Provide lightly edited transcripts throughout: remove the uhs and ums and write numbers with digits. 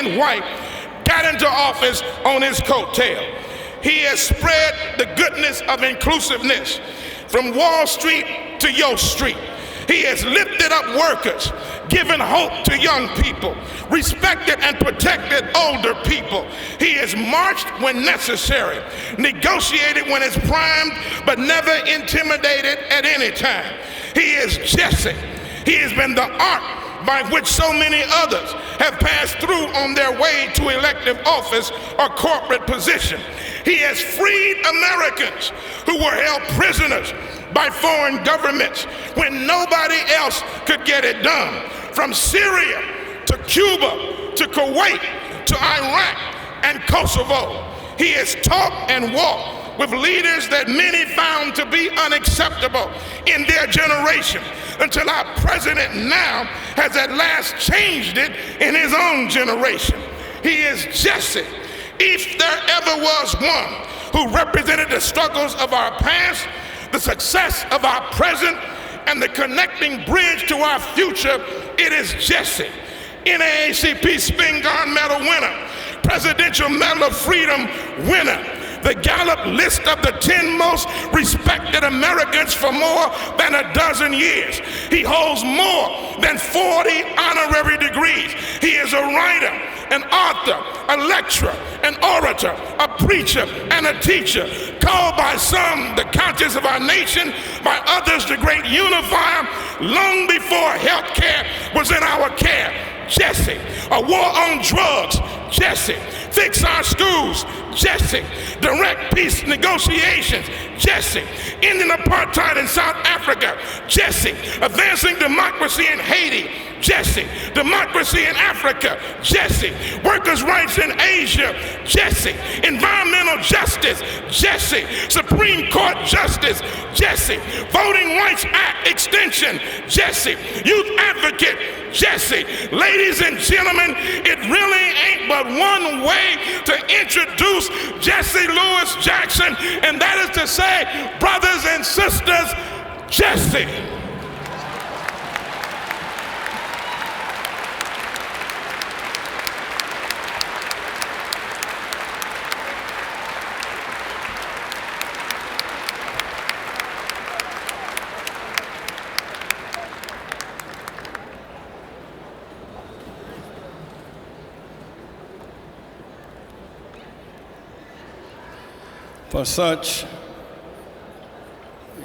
and white, got into office on his coattail. He has spread the goodness of inclusiveness from Wall Street to your street. He has lifted up workers, given hope to young people, respected and protected older people. He has marched when necessary, negotiated when it's primed, but never intimidated at any time. He is Jesse. He has been the ark by which so many others have passed through on their way to elective office or corporate position. He has freed Americans who were held prisoners by foreign governments when nobody else could get it done. From Syria to Cuba to Kuwait to Iraq and Kosovo, he has talked and walked with leaders that many found to be unacceptable in their generation, until our president now has at last changed it in his own generation. He is Jesse. If there ever was one who represented the struggles of our past, the success of our present, and the connecting bridge to our future, it is Jesse. NAACP Spingarn Medal winner, Presidential Medal of Freedom winner, the Gallup list of the 10 most respected Americans for more than a dozen years. He holds more than 40 honorary degrees. He is a writer, an author, a lecturer, an orator, a preacher, and a teacher, called by some the conscience of our nation, by others the great unifier, long before health care was in our care. Jesse. A war on drugs, Jesse. Fix our schools, Jesse. Direct peace negotiations, Jesse. Ending apartheid in South Africa, Jesse. Advancing democracy in Haiti, Jesse. Democracy in Africa, Jesse. Workers' rights in Asia, Jesse. Environmental justice, Jesse. Supreme Court justice, Jesse. Voting Rights Act extension, Jesse. Youth advocate, Jesse. Ladies and gentlemen, it really ain't but one way to introduce Jesse Lewis Jackson, and that is to say, brothers and sisters, Jesse. For such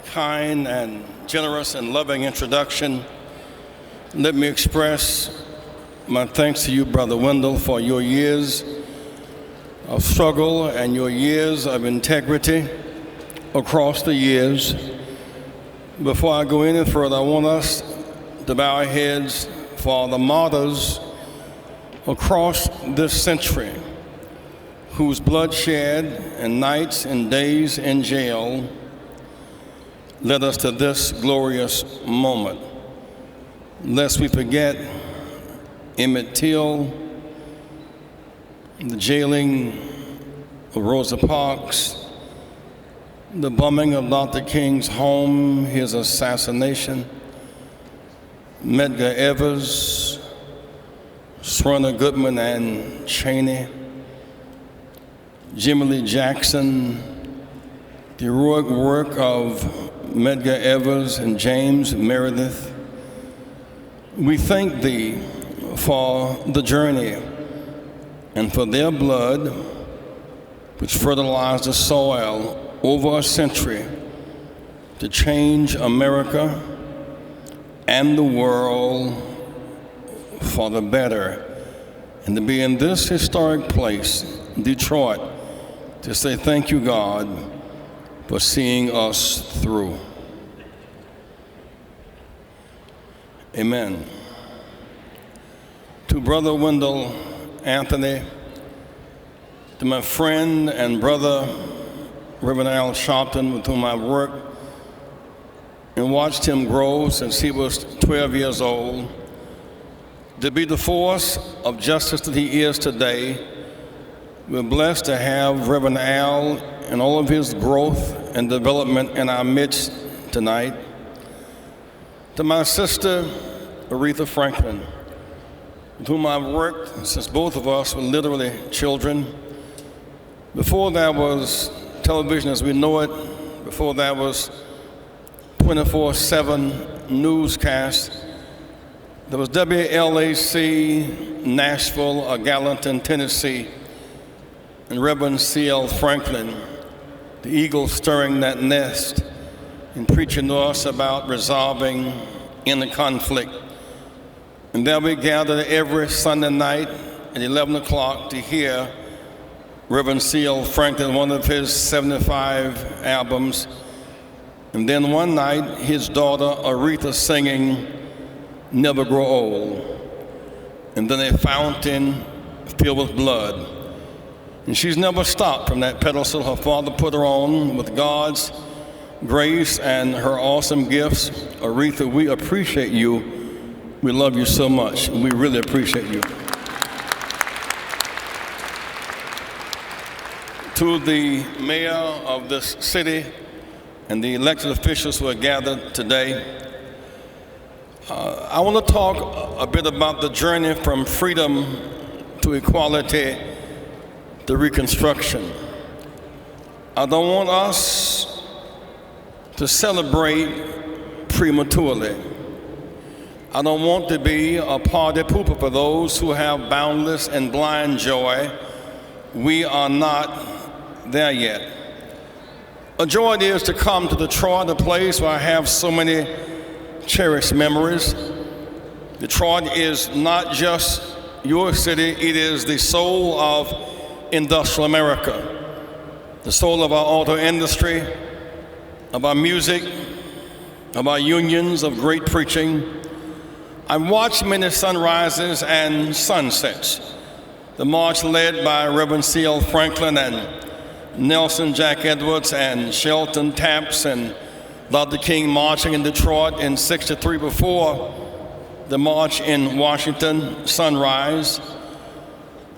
kind and generous and loving introduction, let me express my thanks to you, Brother Wendell, for your years of struggle and your years of integrity across the years. Before I go any further, I want us to bow our heads for the martyrs across this century, whose bloodshed and nights and days in jail led us to this glorious moment. Lest we forget Emmett Till, the jailing of Rosa Parks, the bombing of Dr. King's home, his assassination, Medgar Evers, Serena Goodman and Cheney, Jimmy Lee Jackson, the heroic work of Medgar Evers and James Meredith. We thank thee for the journey and for their blood, which fertilized the soil over a century to change America and the world for the better, and to be in this historic place, Detroit, to say thank you, God, for seeing us through. Amen. To Brother Wendell Anthony, to my friend and brother, Reverend Al Sharpton, with whom I've worked and watched him grow since he was 12 years old, to be the force of justice that he is today. We're blessed to have Reverend Al and all of his growth and development in our midst tonight. To my sister, Aretha Franklin, with whom I've worked since both of us were literally children. Before there was television as we know it, before there was 24/7 newscast, there was WLAC, Nashville, Gallatin, Tennessee, and Reverend C.L. Franklin, the eagle stirring that nest and preaching to us about resolving inner conflict. And there we gathered every Sunday night at 11 o'clock to hear Reverend C.L. Franklin, one of his 75 albums. And then one night, his daughter Aretha singing Never Grow Old. And then a fountain filled with blood. And she's never stopped from that pedestal her father put her on with God's grace and her awesome gifts. Aretha, we appreciate you. We love you so much. We really appreciate you. To the mayor of this city and the elected officials who are gathered today, I want to talk a bit about the journey from freedom to equality to Reconstruction. I don't want us to celebrate prematurely. I don't want to be a party pooper for those who have boundless and blind joy. We are not there yet. A joy it is to come to Detroit, a place where I have so many cherished memories. Detroit is not just your city, it is the soul of industrial America, the soul of our auto industry, of our music, of our unions, of great preaching. I've watched many sunrises and sunsets. The march led by Reverend C.L. Franklin and Nelson Jack Edwards and Shelton Taps and Dr. King marching in Detroit in '63 before the march in Washington, sunrise.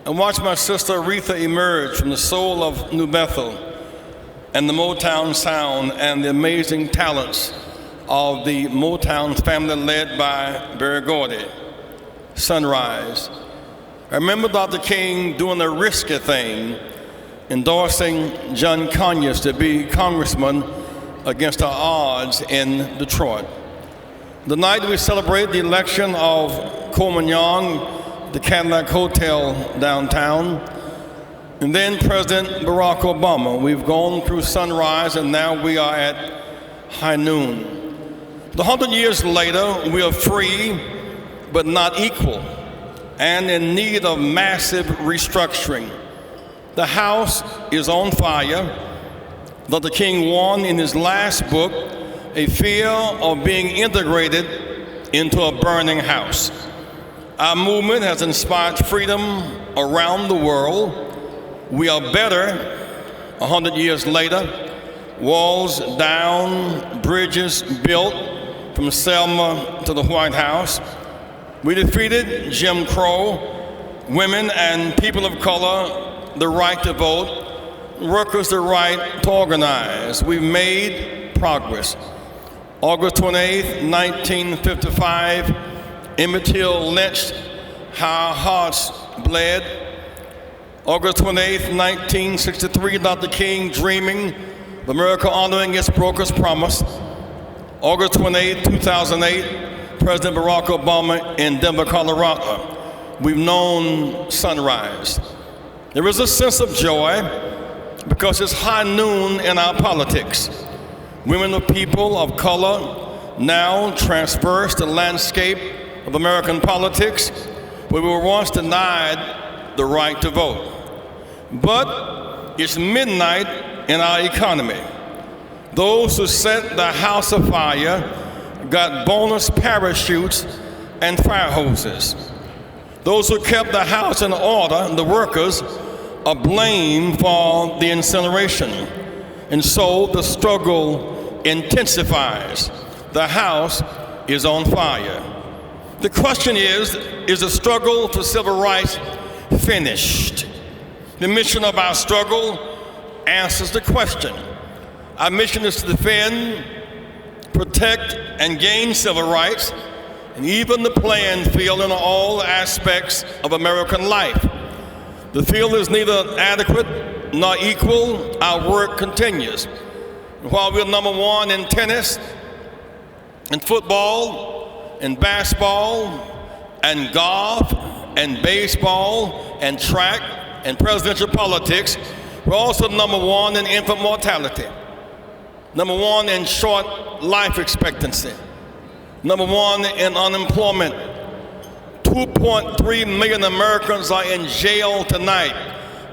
I watched my sister Aretha emerge from the soul of New Bethel and the Motown sound and the amazing talents of the Motown family led by Berry Gordy. Sunrise. I remember Dr. King doing a risky thing, endorsing John Conyers to be congressman against our odds in Detroit. The night we celebrated the election of Coleman Young, the Cadillac Hotel downtown, and then President Barack Obama. We've gone through sunrise and now we are at high noon. 100 years later, we are free but not equal and in need of massive restructuring. The House is on fire. Dr. King warned in his last book, a fear of being integrated into a burning house. Our movement has inspired freedom around the world. We are better 100 years later. Walls down, bridges built from Selma to the White House. We defeated Jim Crow, women and people of color, the right to vote, workers the right to organize. We've made progress. August 28, 1955, Emmett Till lynched, how our hearts bled. August 28, 1963, Dr. King dreaming of America honoring its broker's promise. August 28, 2008, President Barack Obama in Denver, Colorado. We've known sunrise. There is a sense of joy because it's high noon in our politics. Women and people of color now traverse the landscape of American politics where we were once denied the right to vote. But it's midnight in our economy. Those who set the house afire got bonus parachutes and fire hoses. Those who kept the house in order, the workers, are blamed for the incineration. And so the struggle intensifies. The house is on fire. The question is the struggle for civil rights finished? The mission of our struggle answers the question. Our mission is to defend, protect, and gain civil rights, and even the playing field in all aspects of American life. The field is neither adequate nor equal. Our work continues. While we're number one in tennis, in football, in basketball, and golf, and baseball, and track, and presidential politics, we're also number one in infant mortality, number one in short life expectancy, number one in unemployment. 2.3 million Americans are in jail tonight.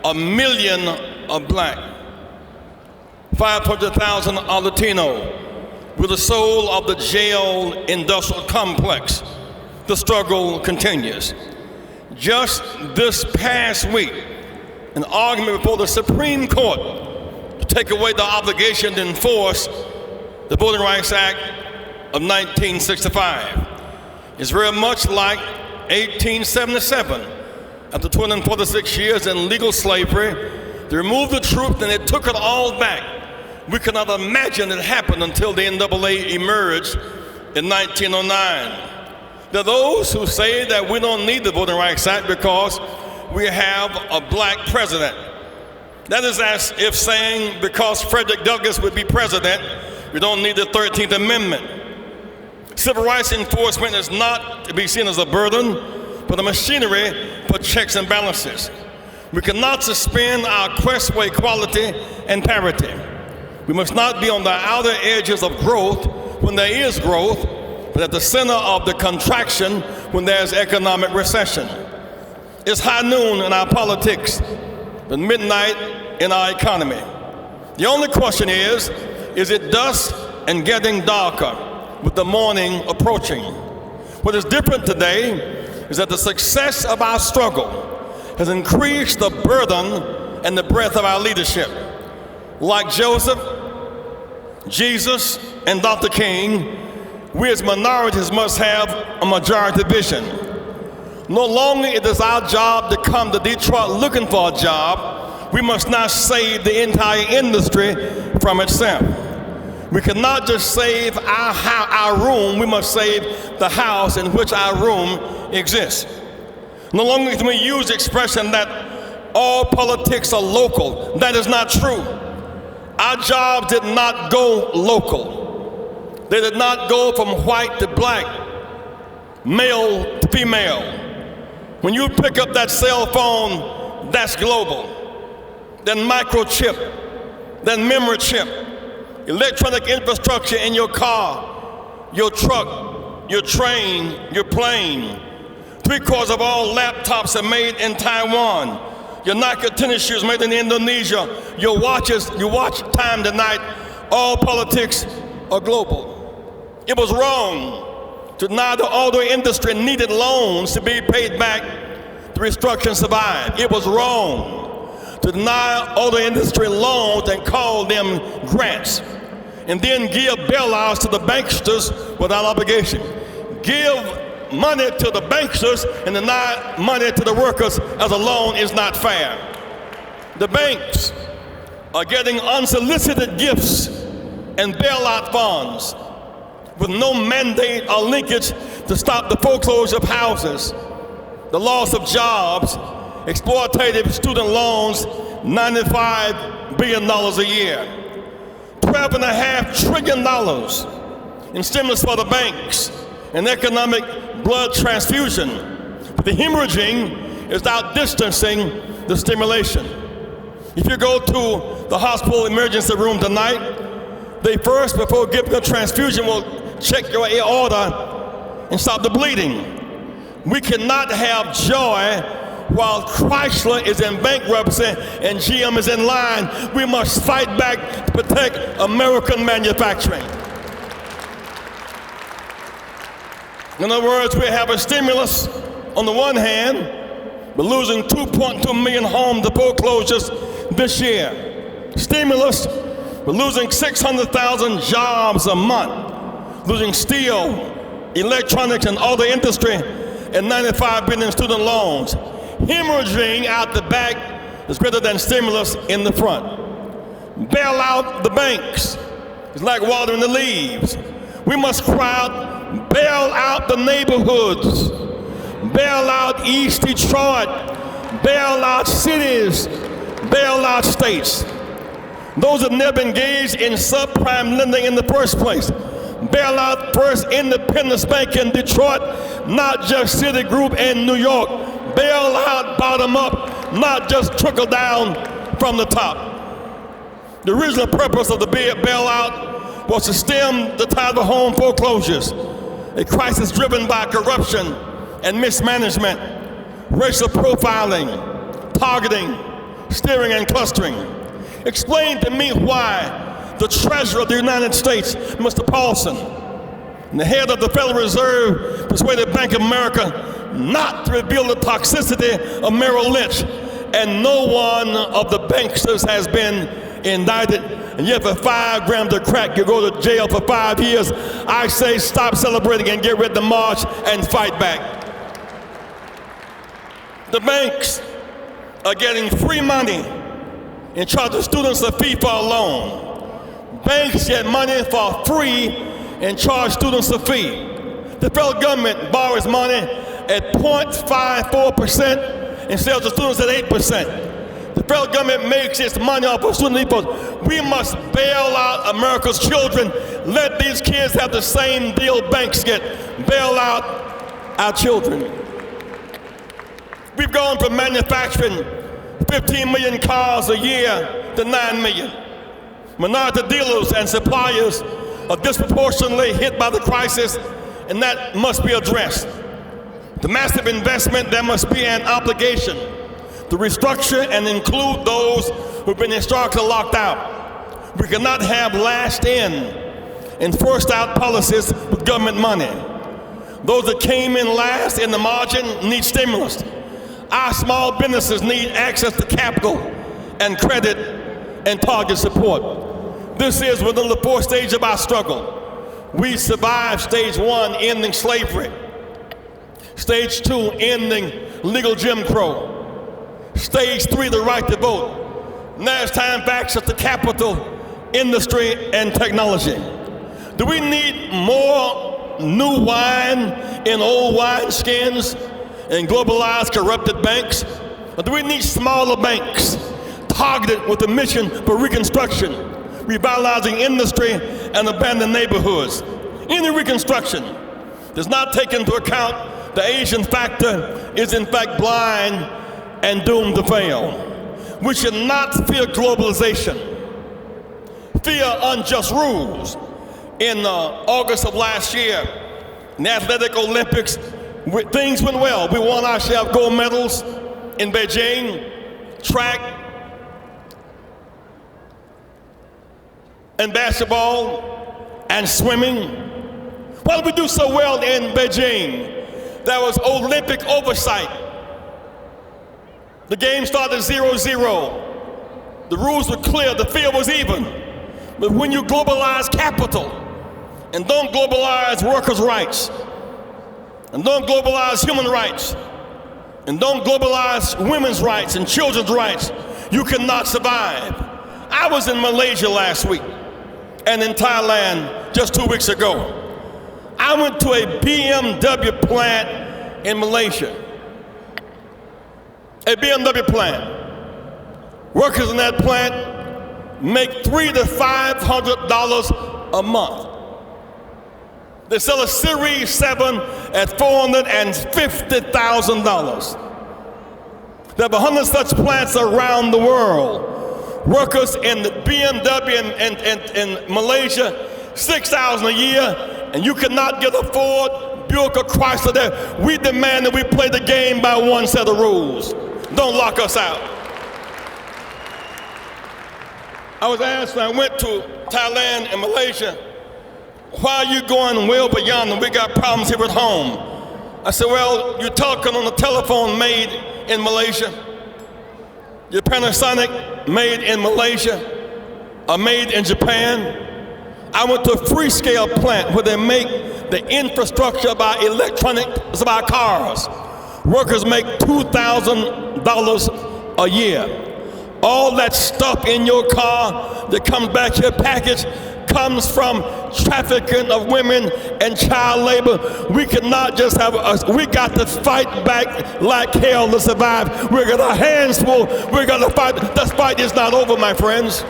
1 million are black. 500,000 are Latino. We're the soul of the jail industrial complex. The struggle continues. Just this past week, an argument before the Supreme Court to take away the obligation to enforce the Voting Rights Act of 1965 is very much like 1877. After 246 years in legal slavery, they removed the truth and they took it all back. We cannot imagine it happened until the NAACP emerged in 1909. There are those who say that we don't need the Voting Rights Act because we have a black president. That is as if saying because Frederick Douglass would be president, we don't need the 13th Amendment. Civil rights enforcement is not to be seen as a burden, but a machinery for checks and balances. We cannot suspend our quest for equality and parity. We must not be on the outer edges of growth when there is growth, but at the center of the contraction when there's economic recession. It's high noon in our politics, but midnight in our economy. The only question is it dusk and getting darker with the morning approaching? What is different today is that the success of our struggle has increased the burden and the breadth of our leadership. Like Joseph, Jesus, and Dr. King, we as minorities must have a majority vision. No longer it is our job to come to Detroit looking for a job. We must not save the entire industry from itself. We cannot just save our room, we must save the house in which our room exists. No longer can we use the expression that all politics are local. That is not true. Our jobs did not go local. They did not go from white to black, male to female. When you pick up that cell phone, that's global. Then microchip, then memory chip, electronic infrastructure in your car, your truck, your train, your plane. 3/4 of all laptops are made in Taiwan. Your Nike tennis shoes made in Indonesia. Your watches, you watch time tonight. All politics are global. It was wrong to deny the auto industry needed loans to be paid back to restructure and survive. It was wrong to deny auto industry loans and call them grants, and then give bailouts to the banksters without obligation. Give money to the banksters and deny money to the workers as a loan is not fair. The banks are getting unsolicited gifts and bailout funds with no mandate or linkage to stop the foreclosure of houses, the loss of jobs, exploitative student loans, $95 billion a year, $12.5 trillion in stimulus for the banks, and economic blood transfusion. But the hemorrhaging is outdistancing the stimulation. If you go to the hospital emergency room tonight, they first, before giving a transfusion, will check your aorta and stop the bleeding. We cannot have joy while Chrysler is in bankruptcy and GM is in line. We must fight back to protect American manufacturing. In other words, we have a stimulus on the one hand, but losing 2.2 million homes to foreclosures this year. Stimulus, we're losing 600,000 jobs a month, losing steel, electronics, and auto industry, and $95 billion in student loans. Hemorrhaging out the back is greater than stimulus in the front. Bail out the banks. It's like watering the leaves. We must cry out bail out the neighborhoods, bail out East Detroit, bail out cities, bail out states. Those that never engaged in subprime lending in the first place. Bail out First Independence Bank in Detroit, not just Citigroup in New York. Bail out bottom up, not just trickle down from the top. The original purpose of the bailout was to stem the tide of home foreclosures, a crisis driven by corruption and mismanagement, racial profiling, targeting, steering, and clustering. Explain to me why the Treasurer of the United States, Mr. Paulson, and the head of the Federal Reserve persuaded Bank of America not to reveal the toxicity of Merrill Lynch, and no one of the banksters has been indicted, and yet for 5 grams of crack you go to jail for 5 years. I say stop celebrating and get ready to march and fight back. The banks are getting free money and charge the students a fee for a loan. Banks get money for free and charge students a fee. The federal government borrows money at 0.54% and sells to students at 8%. The federal government makes its money off of student loans. We must bail out America's children. Let these kids have the same deal banks get. Bail out our children. We've gone from manufacturing 15 million cars a year to 9 million. Minority dealers and suppliers are disproportionately hit by the crisis, and that must be addressed. The massive investment, there must be an obligation to restructure and include those who've been historically locked out. We cannot have last in and first out policies with government money. Those that came in last in the margin need stimulus. Our small businesses need access to capital and credit and target support. This is within the 4th stage of our struggle. We survived stage 1, ending slavery. Stage 2, ending legal Jim Crow. Stage 3, the right to vote. Now it's time for access to capital, industry, and technology. Do we need more new wine in old wineskins and globalized corrupted banks? Or do we need smaller banks targeted with a mission for reconstruction, revitalizing industry and abandoned neighborhoods? Any reconstruction does not take into account the Asian factor is in fact blind and doomed to fail. We should not fear globalization, fear unjust rules. In August of last year, in the Athletic Olympics, things went well. We won our share of gold medals in Beijing, track, and basketball, and swimming. Why did we do so well in Beijing? There was Olympic oversight. The game started 0-0. The rules were clear, the field was even. But when you globalize capital and don't globalize workers' rights, and don't globalize human rights, and don't globalize women's rights and children's rights, you cannot survive. I was in Malaysia last week and in Thailand just 2 weeks ago. I went to a BMW plant in Malaysia. A BMW plant. Workers in that plant make $300 to $500 a month. They sell a Series 7 at $450,000. There are 100 such plants around the world. Workers in the BMW in Malaysia, $6,000 a year, and you cannot get a Ford, Buick, or Chrysler there. We demand that we play the game by one set of rules. Don't lock us out. I was asked when I went to Thailand and Malaysia, why are you going well beyond and we got problems here at home? I said, well, you're talking on the telephone made in Malaysia. Your Panasonic made in Malaysia are made in Japan. I went to a Freescale plant where they make the infrastructure of our electronics of our cars. Workers make $2,000 a year. All that stuff in your car that comes back here packaged, comes from trafficking of women and child labor. We cannot just we got to fight back like hell to survive. We got our hands full. We're going to fight. This fight is not over, my friends.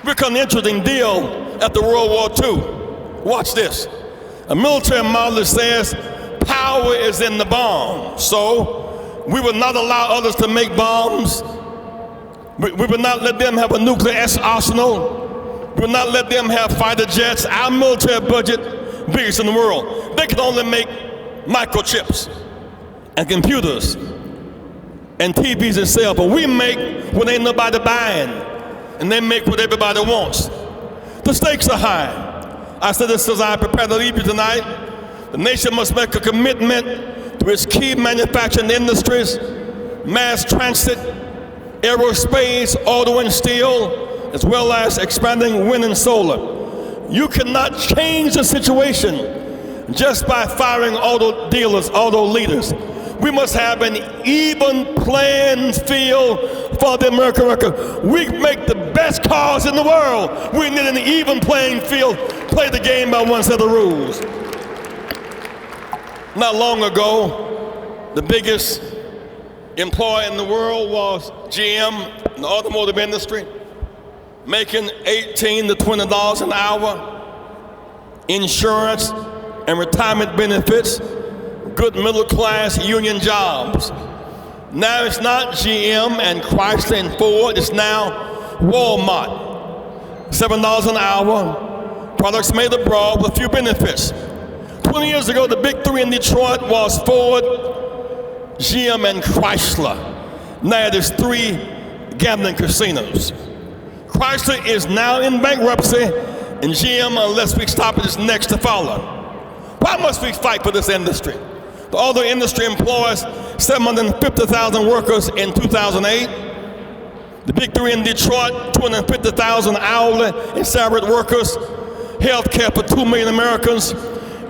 We're an interesting deal after World War II. Watch this. A military model says power is in the bomb. So we will not allow others to make bombs. We will not let them have a nuclear arsenal. We will not let them have fighter jets. Our military budget, biggest in the world. They can only make microchips and computers and TVs and cell phones. We make what ain't nobody buying, and they make what everybody wants. The stakes are high. I said this as I prepare to leave you tonight. The nation must make a commitment to its key manufacturing industries, mass transit, aerospace, auto and steel, as well as expanding wind and solar. You cannot change the situation just by firing auto dealers, auto leaders. We must have an even playing field for the American record. We make the best cars in the world. We need an even playing field. Play the game by one set of rules. Not long ago, the biggest employer in the world was GM in the automotive industry, making $18 to $20 an hour, insurance and retirement benefits, good middle class union jobs. Now it's not GM and Chrysler and Ford, it's now Walmart. $7 an hour, products made abroad with few benefits. 20 years ago, the big three in Detroit was Ford, GM, and Chrysler. Now there's 3 gambling casinos. Chrysler is now in bankruptcy, and GM, unless we stop it, is next to follow. Why must we fight for this industry? The auto industry employs 750,000 workers in 2008. The big three in Detroit, 250,000 hourly and salaried workers, health care for 2 million Americans,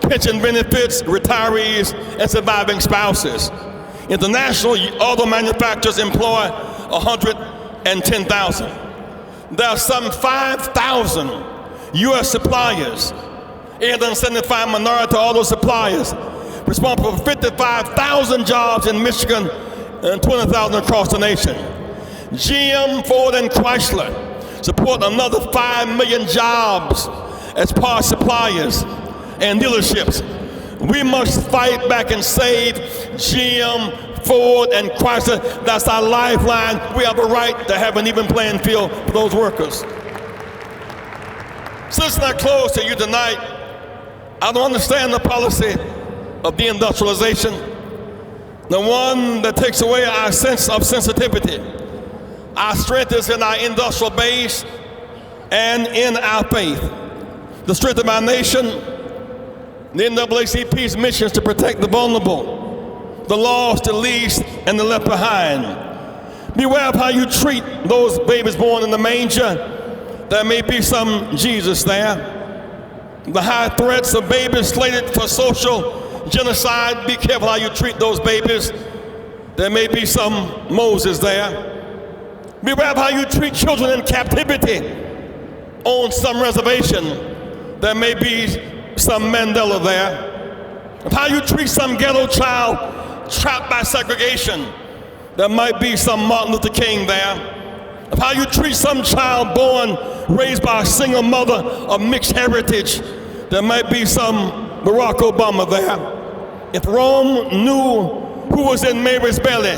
pension benefits, retirees, and surviving spouses. International auto manufacturers employ 110,000. There are some 5,000 U.S. suppliers, 875 minority auto suppliers, responsible for 55,000 jobs in Michigan and 20,000 across the nation. GM, Ford, and Chrysler support another 5 million jobs as parts suppliers and dealerships. We must fight back and save GM, Ford, and Chrysler. That's our lifeline. We have a right to have an even playing field for those workers. Since I close to you tonight, I don't understand the policy of deindustrialization, the one that takes away our sense of sensitivity. Our strength is in our industrial base and in our faith. The strength of our nation, the NAACP's mission is to protect the vulnerable, the lost, the least, and the left behind. Beware of how you treat those babies born in the manger. There may be some Jesus there. The high threats of babies slated for social genocide, be careful how you treat those babies. There may be some Moses there. Beware of how you treat children in captivity on some reservation. There may be some Mandela there. Of how you treat some ghetto child trapped by segregation. There might be some Martin Luther King there. Of how you treat some child born, raised by a single mother of mixed heritage. There might be some Barack Obama there. If Rome knew who was in Mary's belly,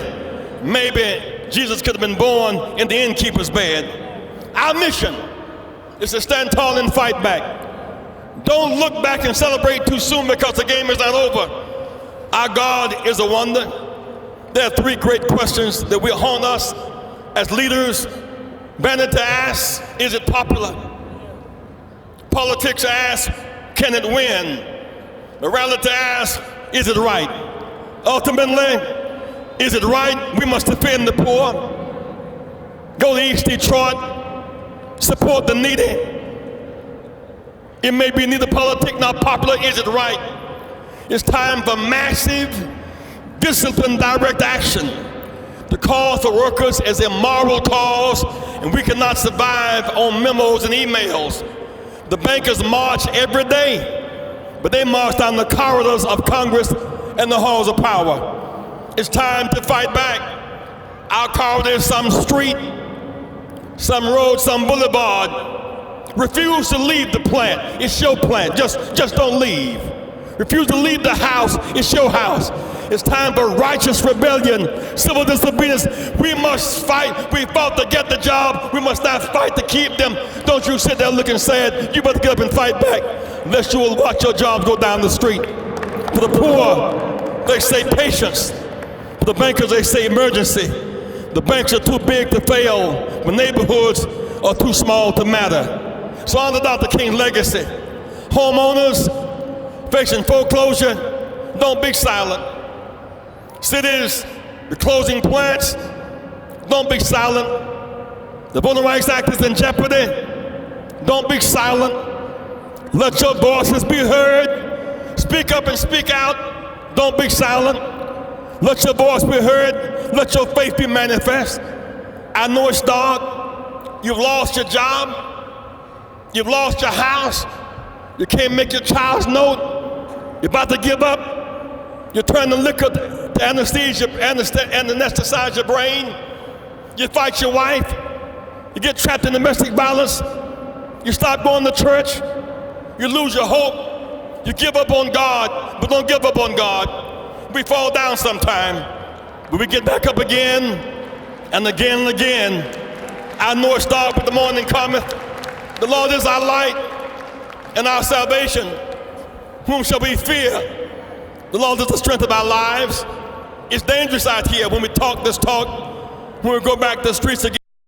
maybe Jesus could have been born in the innkeeper's bed. Our mission is to stand tall and fight back. Don't look back and celebrate too soon because the game is not over. Our God is a wonder. There are 3 great questions that will haunt us as leaders. Vanity asks, is it popular? Politics asks, can it win? Morality asks, is it right? Ultimately, is it right? We must defend the poor. Go to East Detroit, support the needy. It may be neither politic nor popular. Is it right? It's time for massive, disciplined, direct action to The call for workers is a moral cause, and we cannot survive on memos and emails. The bankers march every day, but they march down the corridors of Congress and the halls of power. It's time to fight back. Our corridor is some street, some road, some boulevard. Refuse to leave the plant. It's your plant. Just don't leave. Refuse to leave the house. It's your house. It's time for righteous rebellion, civil disobedience. We must fight. We fought to get the job. We must not fight to keep them. Don't you sit there looking sad. You better get up and fight back, unless you will watch your jobs go down the street. For the poor, they say patience. For the bankers, they say emergency. The banks are too big to fail. The neighborhoods are too small to matter. So on to Dr. King's legacy. Homeowners facing foreclosure, don't be silent. Cities, the closing plants, don't be silent. The Voting Rights Act is in jeopardy. Don't be silent. Let your voices be heard. Speak up and speak out. Don't be silent. Let your voice be heard. Let your faith be manifest. I know it's dark. You've lost your job. You've lost your house. You can't make your child's note. You're about to give up. You turn the liquor to anesthetize your brain. You fight your wife. You get trapped in domestic violence. You stop going to church. You lose your hope. You give up on God, but don't give up on God. We fall down sometime, but we get back up again and again and again. I know it starts with the morning cometh. The Lord is our light and our salvation. Whom shall we fear? The Lord is the strength of our lives. It's dangerous out here when we talk this talk, when we go back to the streets again.